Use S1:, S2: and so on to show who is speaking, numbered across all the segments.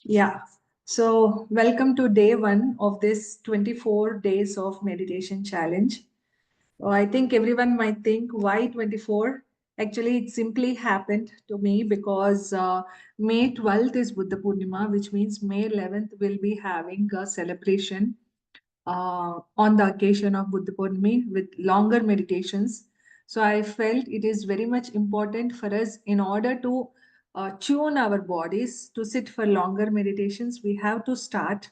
S1: Yeah. So, welcome to day one of this 24 days of meditation challenge. I think everyone might think, why 24? Actually, it simply happened to me because May 12th is Buddha Purnima, which means May 11th will be having a celebration on the occasion of Buddha Purnimi with longer meditations. So I felt it is very much important for us in order to tune our bodies to sit for longer meditations. We have to start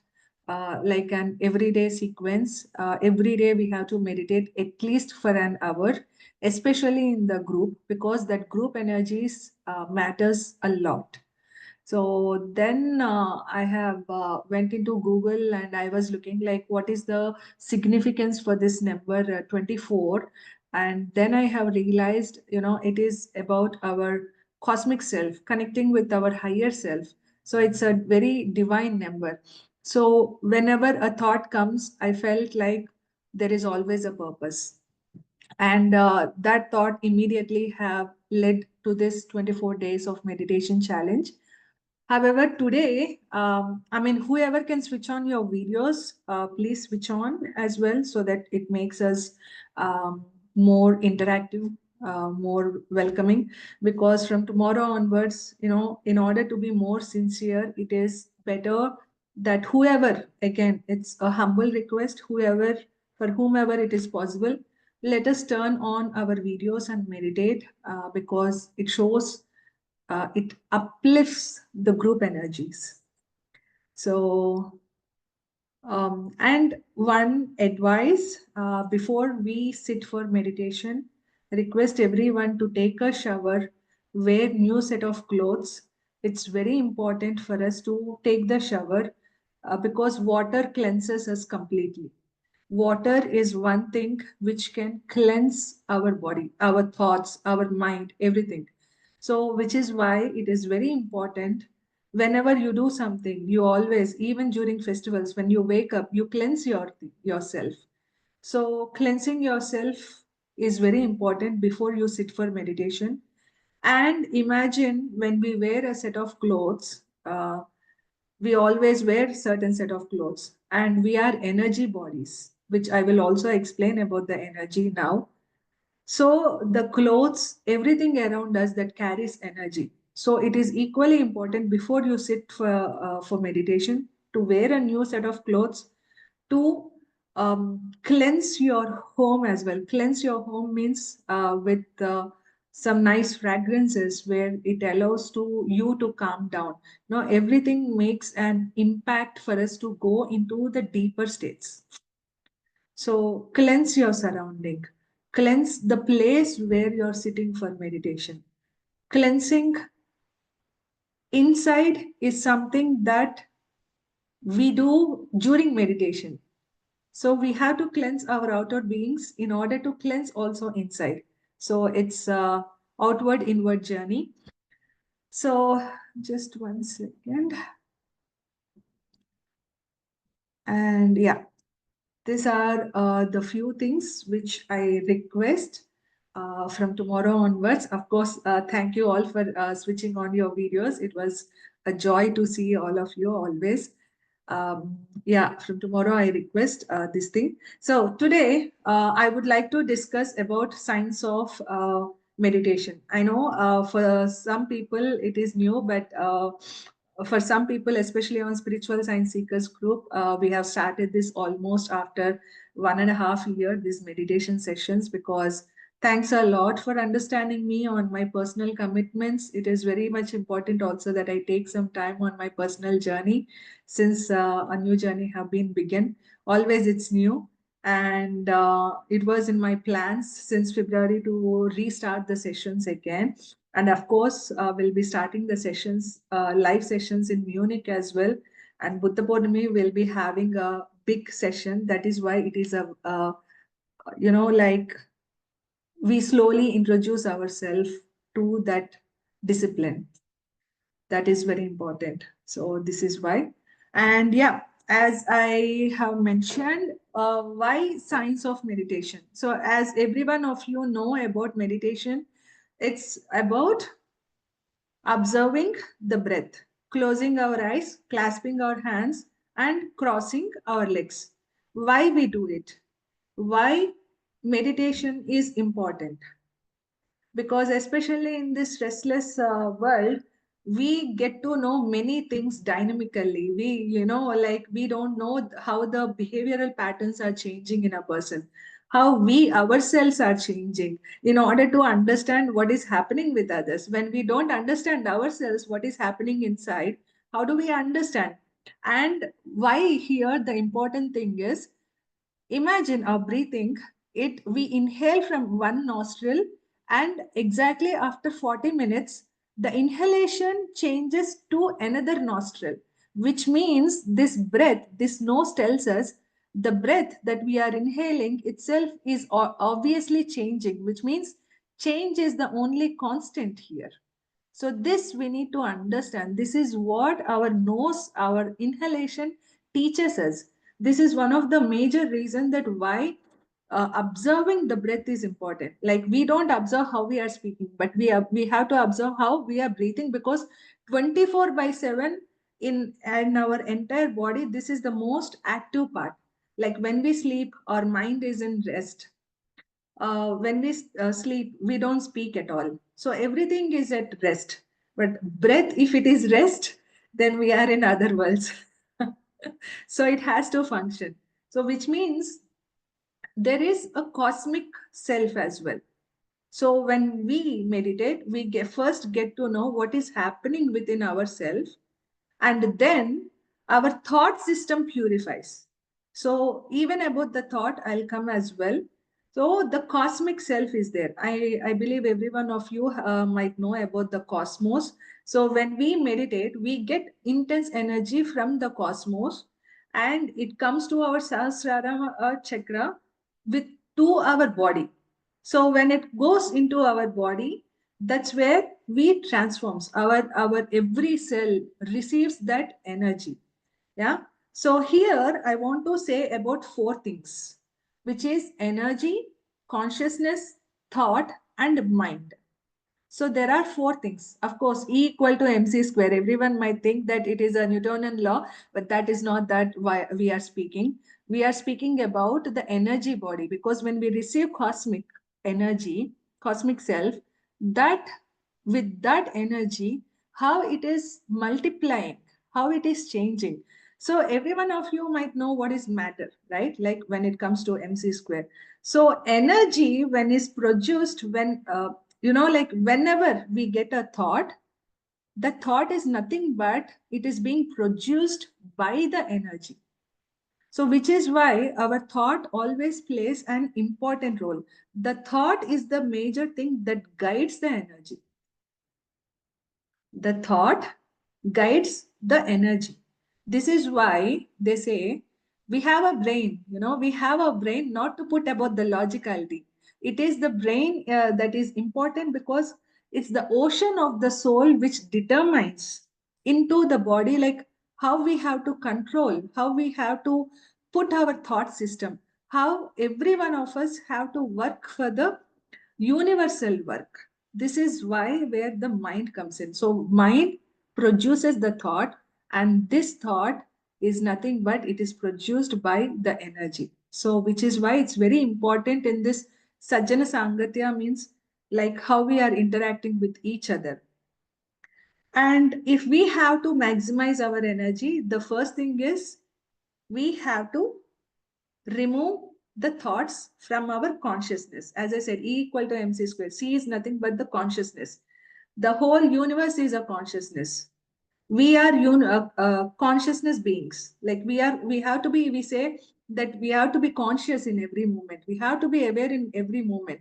S1: like an everyday sequence. Every day we have to meditate at least for an hour, especially in the group, because that group energies matters a lot. So then I have went into Google and I was looking like what is the significance for this number 24. And then I have realized, it is about our cosmic self, connecting with our higher self. So it's a very divine number. So whenever a thought comes, I felt like there is always a purpose. And that thought immediately have led to this 24 days of meditation challenge. However, today, whoever can switch on your videos, please switch on as well so that it makes us more interactive, more welcoming. Because from tomorrow onwards, in order to be more sincere, it is better that whoever, again, it's a humble request, whoever, for whomever it is possible, let us turn on our videos and meditate because it shows it uplifts the group energies. So, and one advice before we sit for meditation, request everyone to take a shower, wear new set of clothes. It's very important for us to take the shower because water cleanses us completely. Water is one thing which can cleanse our body, our thoughts, our mind, everything. So, which is why it is very important whenever you do something, you always, even during festivals, when you wake up, you cleanse yourself. So, cleansing yourself is very important before you sit for meditation. And imagine when we wear a set of clothes, we always wear certain set of clothes and we are energy bodies, which I will also explain about the energy now. So the clothes, everything around us that carries energy. So it is equally important before you sit for meditation to wear a new set of clothes to cleanse your home as well. Cleanse your home means with some nice fragrances where it allows to you to calm down. Now everything makes an impact for us to go into the deeper states. So cleanse your surrounding, cleanse the place where you're sitting for meditation. Cleansing inside is something that we do during meditation. So we have to cleanse our outer beings in order to cleanse also inside. So it's a outward inward journey. So just one second. And yeah, these are the few things which I request from tomorrow onwards. Of course, thank you all for switching on your videos. It was a joy to see all of you always. Yeah, from tomorrow I request this thing. So today I would like to discuss about science of meditation. I know for some people it is new, but for some people, especially on spiritual science seekers group, we have started this almost after 1.5 years, these meditation sessions, because thanks a lot for understanding me on my personal commitments. It is very much important also that I take some time on my personal journey since a new journey have been begun. Always it's new. And it was in my plans since February to restart the sessions again. And of course, we'll be starting the sessions, live sessions in Munich as well. And Buddha Purnami will be having a big session. That is why it is like we slowly introduce ourselves to that discipline. That is very important. So this is why. And yeah, as I have mentioned, why science of meditation? So as every one of you know about meditation, it's about observing the breath. closing our eyes, clasping our hands, and crossing our legs. Why we do it? Why meditation is important? Because especially in this restless world, we get to know many things dynamically. Like we don't know how the behavioral patterns are changing in a person, how we ourselves are changing in order to understand what is happening with others. When we don't understand ourselves, what is happening inside, how do we understand? And why here the important thing is, imagine our breathing. It we inhale from one nostril, and exactly after 40 minutes, the inhalation changes to another nostril, which means this breath, this nose tells us the breath that we are inhaling itself is obviously changing, which means change is the only constant here. So this we need to understand. This is what our nose, our inhalation teaches us. This is one of the major reasons that why observing the breath is important. Like we don't observe how we are speaking, but we have to observe how we are breathing, because 24 by 7 in our entire body, this is the most active part. Like when we sleep, our mind is in rest. When we sleep, we don't speak at all. So everything is at rest. But breath, if it is rest, then we are in other worlds. So it has to function. So which means there is a cosmic self as well. So when we meditate, first get to know what is happening within ourselves, and then our thought system purifies. So even about the thought, I'll come as well. So the cosmic self is there. I believe every one of you might know about the cosmos. So when we meditate, we get intense energy from the cosmos, and it comes to our Sahasrara chakra with to our body. So when it goes into our body, that's where we transforms. Our every cell receives that energy. Yeah. So here I want to say about four things, which is energy, consciousness, thought, and mind. So there are four things. Of course, E equal to mc square. Everyone might think that it is a Newtonian law, but that is not that why we are speaking. We are speaking about the energy body, because when we receive cosmic energy, cosmic self, that with that energy, how it is multiplying, how it is changing. So every one of you might know what is matter, right? Like when it comes to mc square. So energy, when is produced, when like whenever we get a thought, the thought is nothing but it is being produced by the energy. So which is why our thought always plays an important role. The thought is the major thing that guides the energy. The thought guides the energy. This is why they say we have a brain. We have a brain not to put about the logicality. It is the brain that is important, because it's the ocean of the soul which determines into the body, like how we have to control, how we have to put our thought system, how every one of us have to work for the universal work. This is why where the mind comes in. So mind produces the thought, and this thought is nothing but it is produced by the energy. So which is why it's very important in this sajjana sangatya, means like how we are interacting with each other. And if we have to maximize our energy, the first thing is we have to remove the thoughts from our consciousness. As I said, E equal to mc square. C is nothing but the consciousness. The whole universe is a consciousness. We are consciousness beings. Like we have to be, we say that we have to be conscious in every moment. We have to be aware in every moment.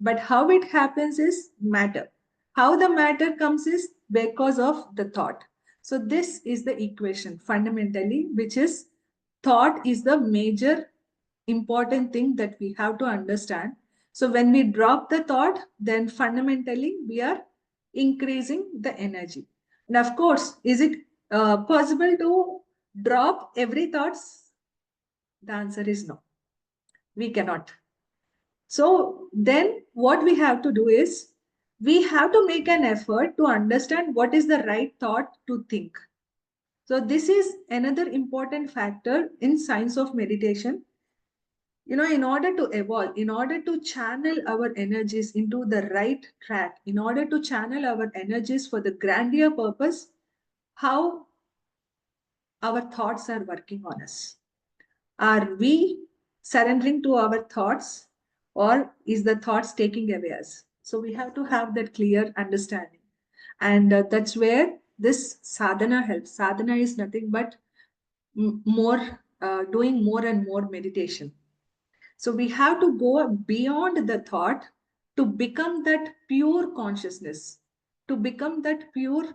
S1: But how it happens is matter. How the matter comes is because of the thought. So this is the equation fundamentally, which is thought is the major important thing that we have to understand. So when we drop the thought, then fundamentally we are increasing the energy. And of course, is it possible to drop every thoughts? The answer is no. We cannot. So then what we have to do is we have to make an effort to understand what is the right thought to think. So this is another important factor in science of meditation. In order to evolve, in order to channel our energies into the right track, in order to channel our energies for the grandeur purpose, how our thoughts are working on us. Are we surrendering to our thoughts, or is the thoughts taking away us? So we have to have that clear understanding. And that's where this sadhana helps. Sadhana is nothing but more doing more and more meditation. So we have to go beyond the thought to become that pure consciousness, to become that pure,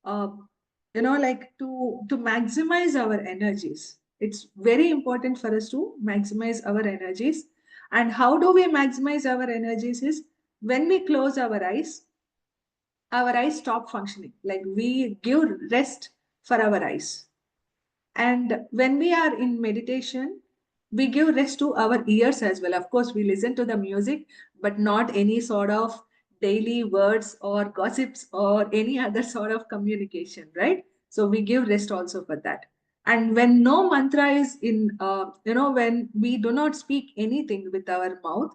S1: uh, like to maximize our energies. It's very important for us to maximize our energies. And how do we maximize our energies? Is when we close our eyes stop functioning. Like we give rest for our eyes. And when we are in meditation, we give rest to our ears as well. Of course, we listen to the music, but not any sort of daily words or gossips or any other sort of communication, right? So we give rest also for that. And when no mantra is in, when we do not speak anything with our mouth,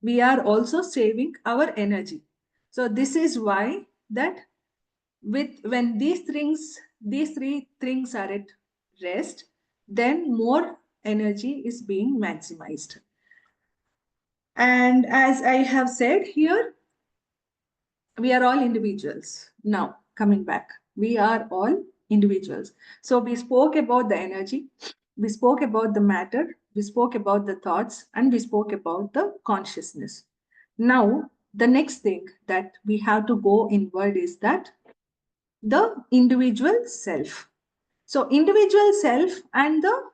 S1: we are also saving our energy. So this is why that with when these three things are at rest, then more energy is being maximized. And as I have said here, we are all individuals. Now coming back, we are all individuals. So we spoke about the energy, we spoke about the matter, we spoke about the thoughts, and we spoke about the consciousness. Now the next thing that we have to go inward is that the individual self. So individual self and the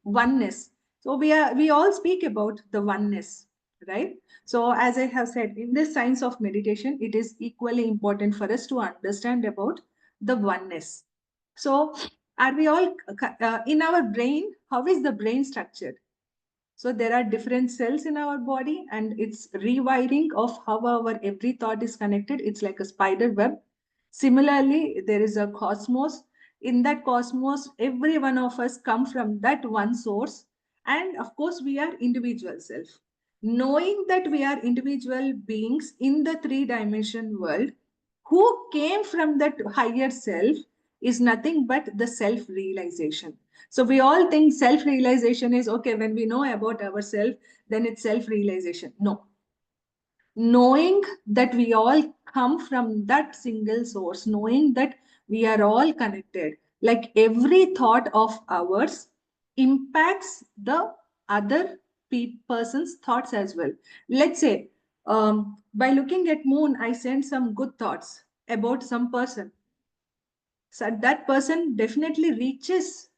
S1: oneness. So we all speak about the oneness, right? So as I have said, in this science of meditation, it is equally important for us to understand about the oneness. So are we all in our brain? How is the brain structured? So there are different cells in our body, and it's rewiring of how our every thought is connected. It's like a spider web. Similarly, there is a cosmos. In that cosmos, every one of us come from that one source. And of course, we are individual self. Knowing that we are individual beings in the three-dimension world, who came from that higher self, is nothing but the self-realization. So we all think self-realization is okay when we know about ourselves, then it's self-realization. No, knowing that we all come from that single source, knowing that we are all connected, like every thought of ours impacts the other person's thoughts as well. Let's say by looking at moon, I send some good thoughts about some person. So that person definitely reaches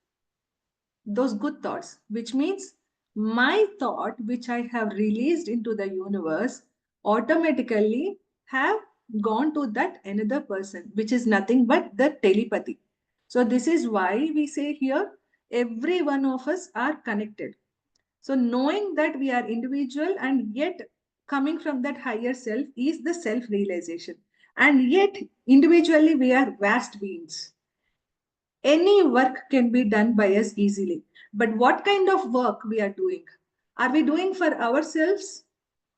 S1: those good thoughts, which means my thought, which I have released into the universe, automatically have gone to that another person, which is nothing but the telepathy. So this is why we say here, every one of us are connected. So knowing that we are individual and yet coming from that higher self is the self-realization. And yet individually we are vast beings. Any work can be done by us easily. But what kind of work we are doing? Are we doing for ourselves,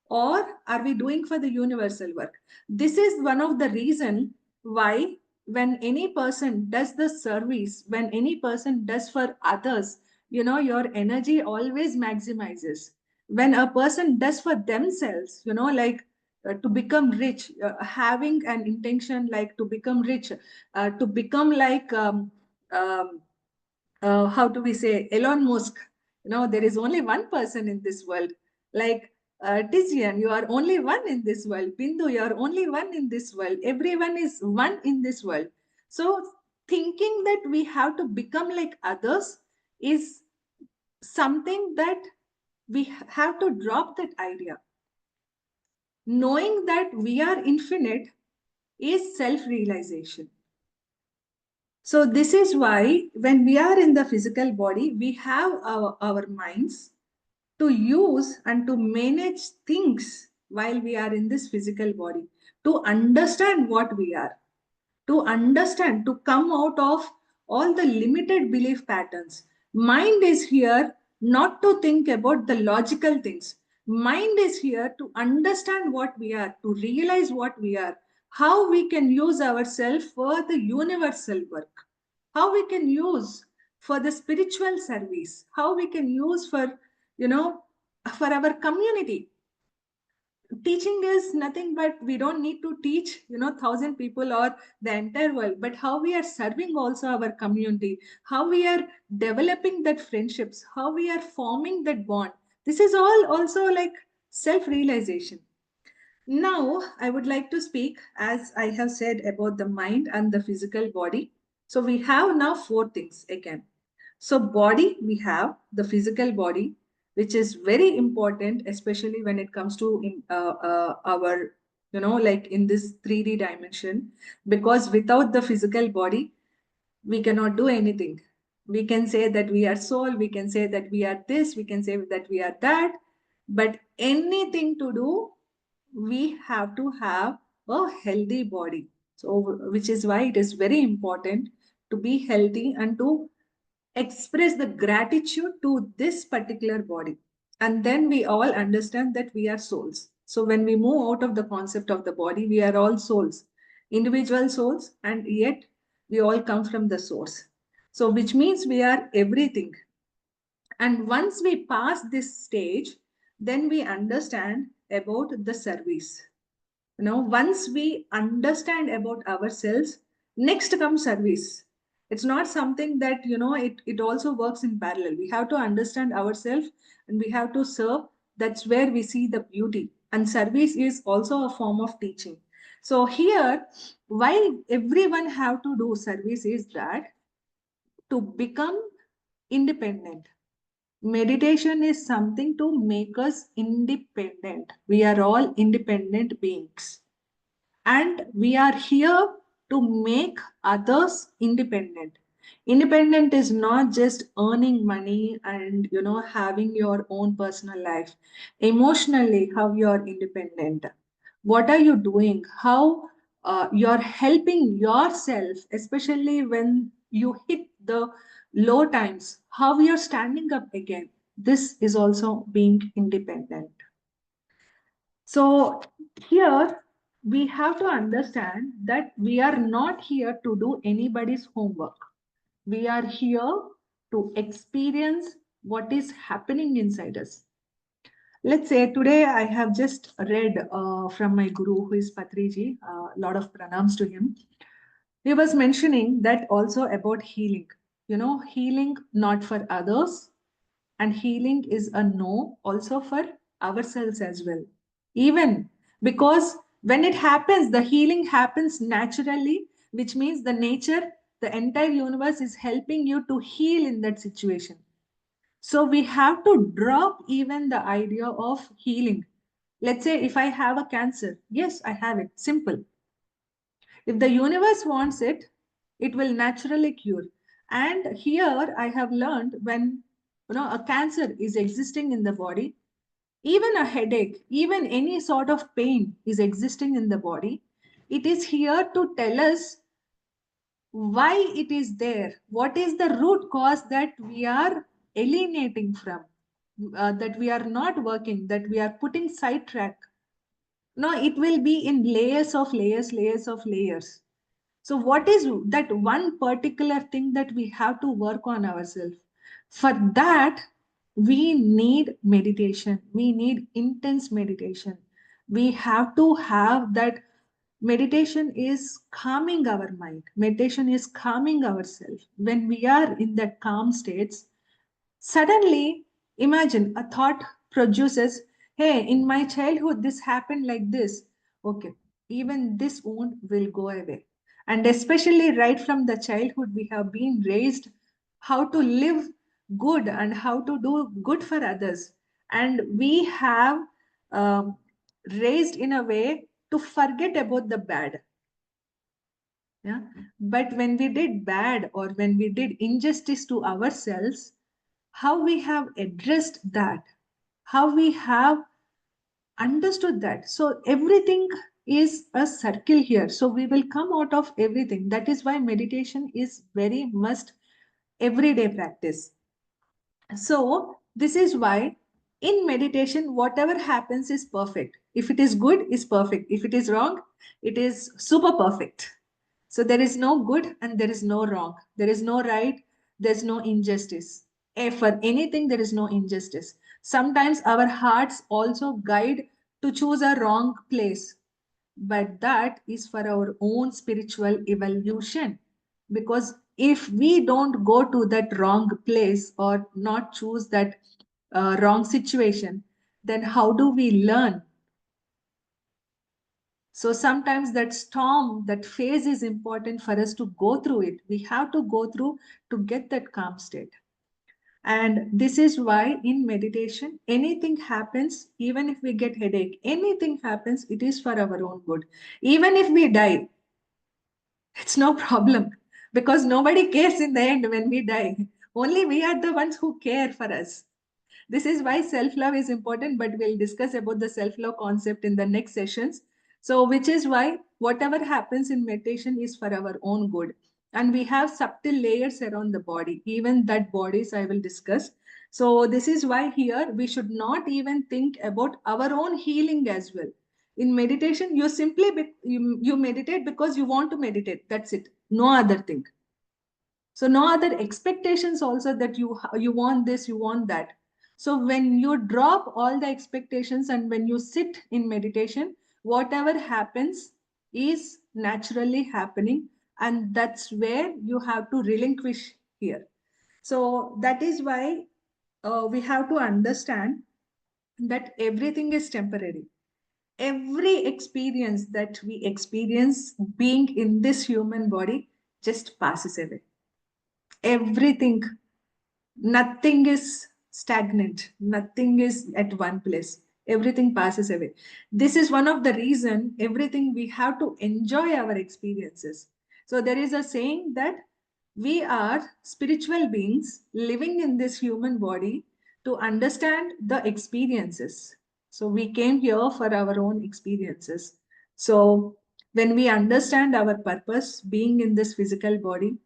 S1: or are we doing for the universal work? This is one of the reason why when any person does the service, when any person does for others, your energy always maximizes. When a person does for themselves, like to become rich, having an intention like to become rich, to become like um, how do we say, Elon Musk. There is only one person in this world. Like Tizian, you are only one in this world. Bindu, you are only one in this world. Everyone is one in this world. So thinking that we have to become like others is something that we have to drop that idea. Knowing that we are infinite is self-realization. So this is why when we are in the physical body, we have our minds to use and to manage things while we are in this physical body, to understand what we are, to understand, to come out of all the limited belief patterns. Mind is here not to think about the logical things. Mind is here to understand what we are, to realize what we are, how we can use ourselves for the universal work, how we can use for the spiritual service, how we can use for, you know, for our community. Teaching is nothing but we don't need to teach, 1,000 people or the entire world, but how we are serving also our community, how we are developing that friendships, how we are forming that bond. This is all also like self realization. Now I would like to speak, as I have said, about the mind and the physical body. So we have now four things again. So body, we have the physical body, which is very important, especially when it comes to our, like in this 3D dimension, because without the physical body, we cannot do anything. We can say that we are soul, we can say that we are this, we can say that we are that, but anything to do, we have to have a healthy body. So, which is why it is very important to be healthy and to express the gratitude to this particular body. And then we all understand that we are souls. So when we move out of the concept of the body, we are all souls, individual souls, and yet we all come from the source. So which means we are everything. And once we pass this stage, then we understand about the service. Once we understand about ourselves, next comes service. It's not something that, it also works in parallel. We have to understand ourselves and we have to serve. That's where we see the beauty. And service is also a form of teaching. So here, why everyone have to do service is that to become independent. Meditation is something to make us independent. We are all independent beings, and we are here to make others independent. Independent is not just earning money and, having your own personal life. Emotionally, how you are independent, what are you doing, how you're helping yourself, especially when you hit the low times, how you're standing up again. This is also being independent. So here we have to understand that we are not here to do anybody's homework. We are here to experience what is happening inside us. Let's say today I have just read from my guru, who is Patriji, a lot of pranams to him. He was mentioning that also about healing. Healing not for others, and healing is a no also for ourselves as well. Even because when it happens, the healing happens naturally, which means the nature, the entire universe is helping you to heal in that situation. So we have to drop even the idea of healing. Let's say if I have a cancer, yes, I have it. Simple. If the universe wants it, it will naturally cure. And here I have learned, when a cancer is existing in the body, even a headache, even any sort of pain is existing in the body, it is here to tell us why it is there. What is the root cause that we are alienating from, that we are not working, that we are putting sidetrack. No, it will be in layers of layers, layers of layers. So, what is that one particular thing that we have to work on ourselves? For that, we need meditation. We need intense meditation. We have to have that. Meditation is calming our mind. Meditation is calming ourselves. When we are in that calm states, suddenly, imagine a thought produces, hey, in my childhood, this happened like this. Okay, even this wound will go away. And especially right from the childhood, we have been raised how to live good and how to do good for others. And we have um, raised in a way to forget about the bad. Yeah. But when we did bad or when we did injustice to ourselves, how we have addressed that, how we have understood that. So everything is a circle here. So we will come out of everything. That is why meditation is very must everyday practice. So this is why in meditation, whatever happens is perfect. If it is good, is perfect. If it is wrong, it is super perfect. So there is no good and there is no wrong. There is no right. There's no injustice. For anything, there is no injustice. Sometimes our hearts also guide to choose a wrong place, but that is for our own spiritual evolution. Because if we don't go to that wrong place or not choose that wrong situation, then how do we learn? So sometimes that storm, that phase is important for us to go through it. We have to go through to get that calm state. And this is why in meditation, anything happens, even if we get headache, anything happens, it is for our own good. Even if we die, it's no problem because nobody cares in the end when we die. Only we are the ones who care for us. This is why self-love is important, but we'll discuss about the self-love concept in the next sessions. So, which is why whatever happens in meditation is for our own good. And we have subtle layers around the body. Even that bodies I will discuss. So, this is why here we should not even think about our own healing as well. In meditation, you simply you meditate because you want to meditate. That's it. No other thing. So no other expectations also that you want this, you want that. So when you drop all the expectations and when you sit in meditation, whatever happens is naturally happening, and that's where you have to relinquish here. So that is why we have to understand that everything is temporary. Every experience that we experience being in this human body just passes away. Everything, nothing is stagnant, nothing is at one place, everything passes away. This is one of the reason everything we have to enjoy our experiences. So there is a saying that we are spiritual beings living in this human body to understand the experiences. So we came here for our own experiences. So when we understand our purpose being in this physical body,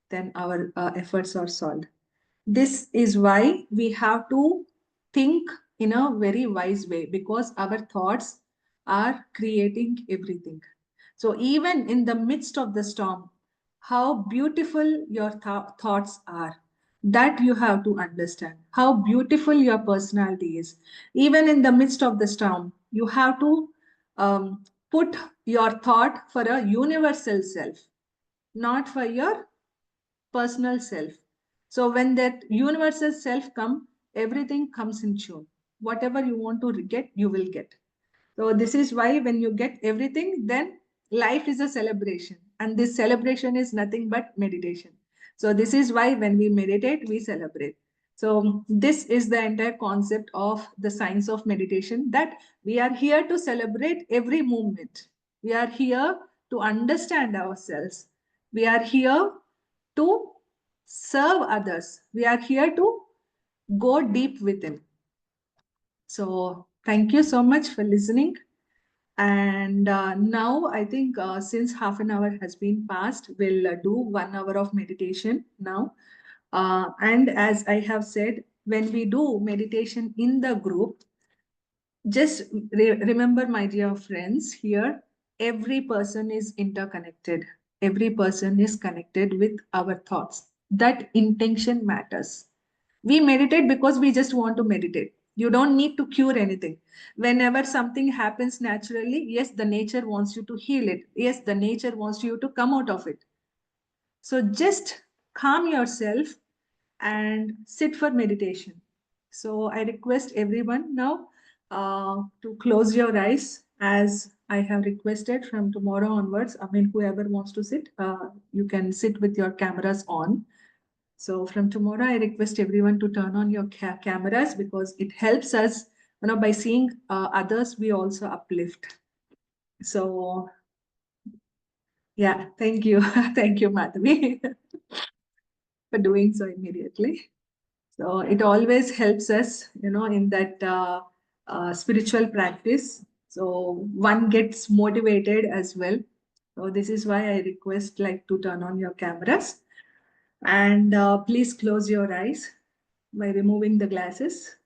S1: then our efforts are solved. This is why we have to think in a very wise way, because our thoughts are creating everything. So even in the midst of the storm, how beautiful your thoughts are, that you have to understand how beautiful your personality is. Even in the midst of the storm, you have to put your thought for a universal self, not for your personal self. So when that universal self come, everything comes in tune. Whatever you want to get, you will get. So this is why when you get everything, then life is a celebration. And this celebration is nothing but meditation. So this is why when we meditate, we celebrate. So this is the entire concept of the science of meditation, that we are here to celebrate every movement. We are here to understand ourselves. We are here to serve others. We are here to go deep within. So thank you so much for listening. And now I think since half an hour has been passed, we'll do 1 hour of meditation now. And as I have said, when we do meditation in the group, just remember, my dear friends, here, every person is interconnected. Every person is connected with our thoughts. That intention matters. We meditate because we just want to meditate. You don't need to cure anything. Whenever something happens naturally, yes, the nature wants you to heal it. Yes, the nature wants you to come out of it. So just calm yourself and sit for meditation. So I request everyone now to close your eyes as I have requested from tomorrow onwards. I mean, whoever wants to sit, you can sit with your cameras on. So from tomorrow, I request everyone to turn on your cameras, because it helps us, by seeing others, we also uplift. So yeah, thank you. Thank you, Madhavi, for doing so immediately. So it always helps us, in that spiritual practice. So one gets motivated as well. So this is why I request like to turn on your cameras and please close your eyes by removing the glasses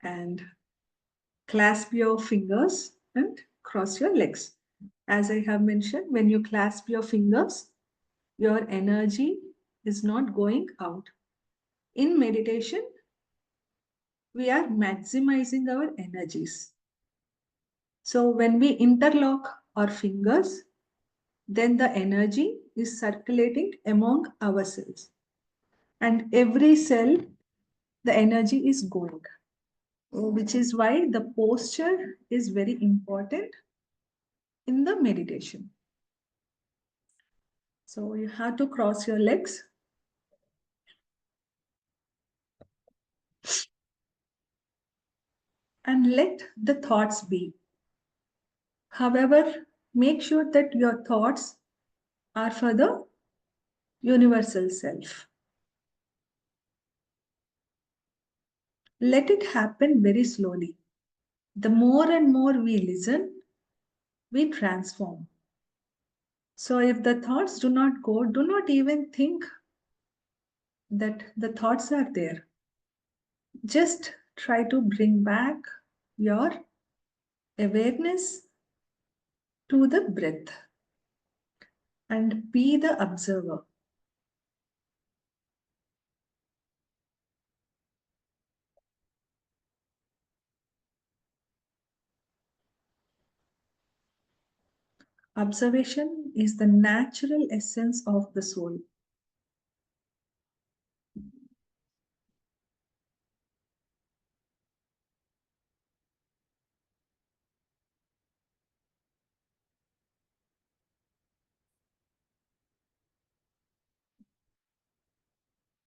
S1: and clasp your fingers and cross your legs. As I have mentioned, when you clasp your fingers, your energy is not going out. In meditation, we are maximizing our energies. So when we interlock our fingers, then the energy is circulating among our cells. And every cell, the energy is going, which is why the posture is very important in the meditation. So you have to cross your legs and let the thoughts be. However, make sure that your thoughts are for the universal self. Let it happen very slowly. The more and more we listen, we transform. So if the thoughts do not go, do not even think that the thoughts are there. Just try to bring back your awareness to the breath and be the observer. Observation is the natural essence of the soul.